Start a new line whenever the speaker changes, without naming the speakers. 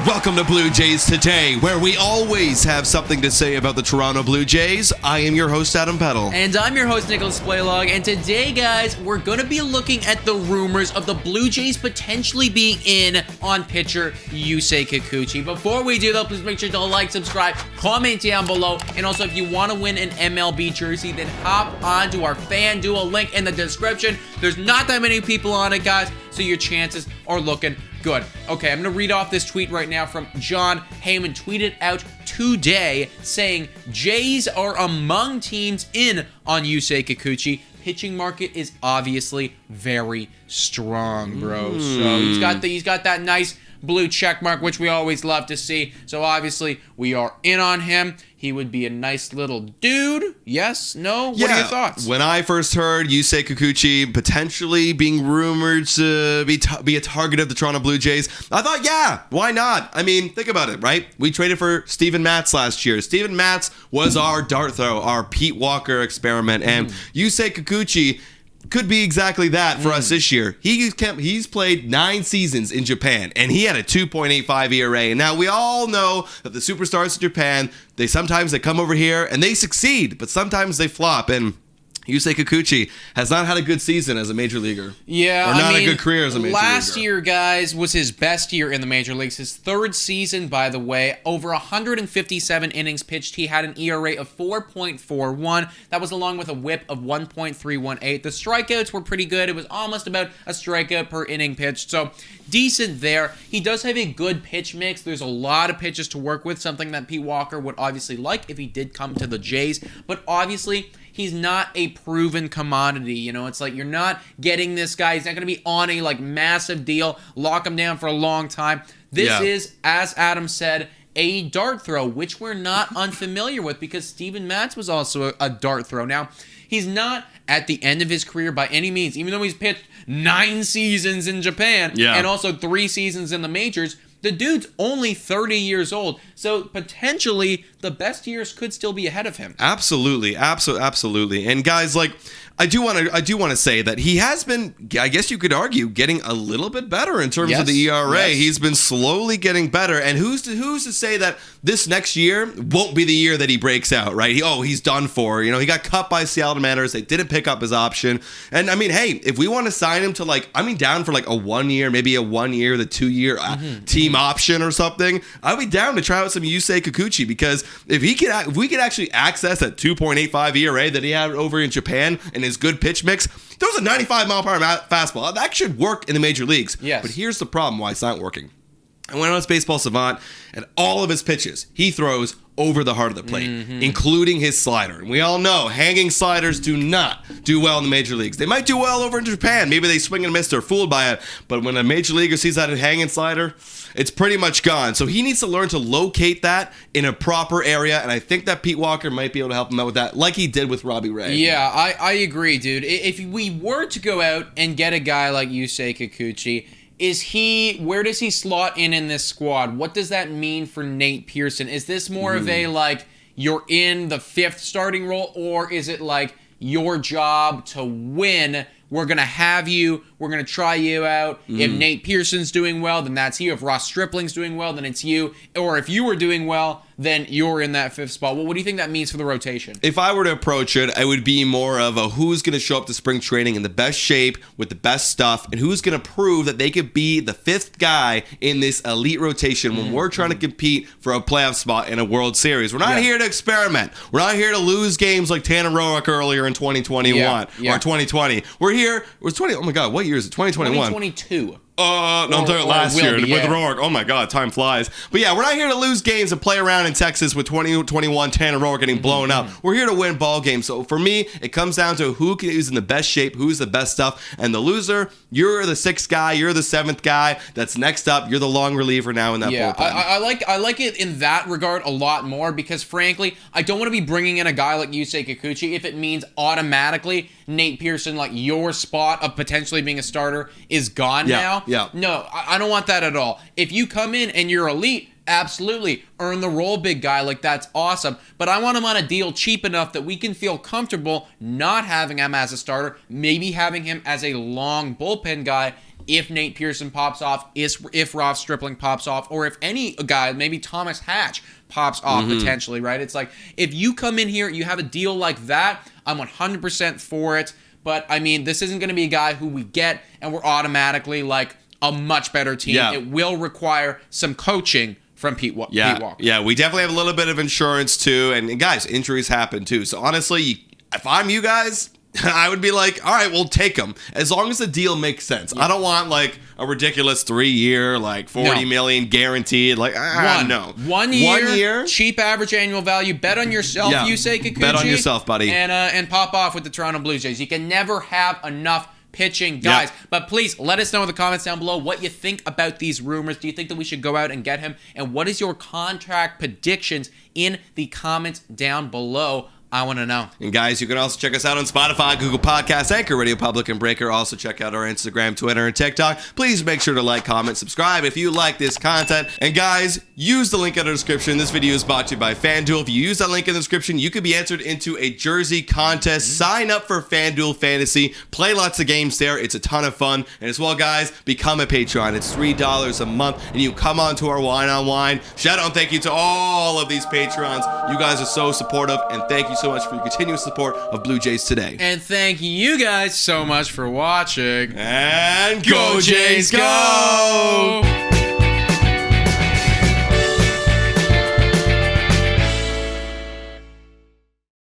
Welcome to Blue Jays Today, where we always have something to say about the Toronto Blue Jays. I am your host, Adam Peddle.
And I'm your host, Nicholas Playlog. And today, guys, we're going to be looking at the rumors of the Blue Jays potentially being in on pitcher Yusei Kikuchi. Before we do, though, please make sure to like, subscribe, comment down below. And also, if you want to win an MLB jersey, then hop onto our Fan Duel link in the description. There's not that many people on it, guys, so your chances are looking good. Okay, I'm going to read off this tweet right now from John Heyman. Tweeted out today saying, Jays are among teams in on Yusei Kikuchi. Pitching market is obviously very strong, bro. So he's got that nice blue check mark, which we always love to see. So obviously we are in on him. He would be a nice little dude. Yes? No? What are your thoughts?
When I first heard Yusei Kikuchi potentially being rumored to be a target of the Toronto Blue Jays, I thought, yeah, why not? I mean, think about it, right? We traded for Steven Matz last year. Steven Matz was our dart throw, our Pete Walker experiment, and Yusei Kikuchi could be exactly that for us this year. He's played 9 seasons in Japan, and he had a 2.85 ERA. And now we all know that the superstars in Japan, they come over here and they succeed, but sometimes they flop. And Yusei Kikuchi has not had a good season as a major leaguer.
Yeah,
or not a good career as a major leaguer.
Last year, guys, was his best year in the major leagues. His third season, by the way, over 157 innings pitched. He had an ERA of 4.41. That was along with a WHIP of 1.318. The strikeouts were pretty good. It was almost about a strikeout per inning pitched. So decent there. He does have a good pitch mix. There's a lot of pitches to work with, something that Pete Walker would obviously like if he did come to the Jays. But obviously, he's not a proven commodity. You know, it's like you're not getting this guy. He's not going to be on a massive deal, lock him down for a long time. This is, as Adam said, a dart throw, which we're not unfamiliar with because Steven Matz was also a dart throw. Now, he's not at the end of his career by any means, even though he's pitched 9 seasons in Japan and also 3 seasons in the majors. The dude's only 30 years old, so potentially the best years could still be ahead of him.
Absolutely. And guys, I do want to say that he has been, I guess you could argue, getting a little bit better in terms of the ERA. Yes. He's been slowly getting better, and who's to say that this next year won't be the year that he breaks out, right? He's done for. You know, he got cut by Seattle Mariners. They didn't pick up his option, and I mean, hey, if we want to sign him to down for a 1 year, maybe a 1 year, the 2 year team option or something, I'd be down to try out some Yusei Kikuchi because if we could actually access that 2.85 ERA that he had over in Japan and his good pitch mix, throws a 95 mile per hour fastball. That should work in the major leagues.
Yes.
But here's the problem why it's not working. I went on his Baseball Savant, and all of his pitches he throws over the heart of the plate, including his slider. And we all know hanging sliders do not do well in the major leagues. They might do well over in Japan. Maybe they swing and miss. They're fooled by it. But when a major leaguer sees that hanging slider, it's pretty much gone. So he needs to learn to locate that in a proper area. And I think that Pete Walker might be able to help him out with that, like he did with Robbie Ray.
Yeah, I agree, dude. If we were to go out and get a guy like Yusei Kikuchi, where does he slot in this squad? What does that mean for Nate Pearson? Is this more of a, you're in the 5th starting role, or is it your job to win? We're going to have you. We're going to try you out. If Nate Pearson's doing well, then that's you. If Ross Stripling's doing well, then it's you. Or if you were doing well, then you're in that 5th spot. Well, what do you think that means for the rotation?
If I were to approach it, I would be more of a who's going to show up to spring training in the best shape with the best stuff, and who's going to prove that they could be the 5th guy in this elite rotation when we're trying to compete for a playoff spot in a World Series. We're not here to experiment. We're not here to lose games like Tanner Roark earlier in 2021 or 2020. We're here. It was 20. Oh my God, what year is it? 2021.
2022.
No, I'm talking last year with Roark. Oh my God, time flies. But yeah, we're not here to lose games and play around in Texas with 2021 Tanner Roark getting blown up. We're here to win ball games. So for me, it comes down to who's in the best shape, who's the best stuff, and the loser. You're the 6th guy. You're the 7th guy. That's next up. You're the long reliever now in that bullpen.
I like it in that regard a lot more because frankly, I don't want to be bringing in a guy like Yusei Kikuchi if it means automatically Nate Pearson, your spot of potentially being a starter, is gone now.
Yeah.
No, I don't want that at all. If you come in and you're elite, absolutely, earn the role, big guy. That's awesome. But I want him on a deal cheap enough that we can feel comfortable not having him as a starter, maybe having him as a long bullpen guy if Nate Pearson pops off, if Ross Stripling pops off, or if any guy, maybe Thomas Hatch pops off potentially, right? It's like, if you come in here, you have a deal like that, I'm 100% for it. But, I mean, this isn't going to be a guy who we get and we're automatically, like, a much better team.
Yeah.
It will require some coaching from Pete Walker.
Yeah, we definitely have a little bit of insurance, too. And guys, injuries happen, too. So, honestly, if I'm you guys, I would be like, all right, we'll take them. As long as the deal makes sense. Yeah. I don't want, like, a ridiculous 3-year, like, $40 million guaranteed. Like, no.
1 year, cheap average annual value. Bet on yourself, Yusei Kikuchi.
Bet on yourself, buddy.
And pop off with the Toronto Blue Jays. You can never have enough pitching guys. But please let us know in the comments down below what you think about these rumors. Do you think that we should go out and get him? And what is your contract predictions in the comments down below? I want to know.
And guys, you can also check us out on Spotify, Google Podcasts, Anchor, Radio Public, and Breaker. Also check out our Instagram, Twitter, and TikTok. Please make sure to like, comment, subscribe if you like this content. And guys, use the link in the description. This video is brought to you by Fan Duel. If you use that link in the description, you could be entered into a jersey contest. Sign up for Fan Duel Fantasy. Play lots of games there. It's a ton of fun. And as well, guys, become a Patreon. It's $3 a month, and you come on to our Wine on Wine. Shout out and thank you to all of these Patrons. You guys are so supportive, and thank you so much for your continuous support of Blue Jays Today.
And thank you guys so much for watching.
And go Jays, go!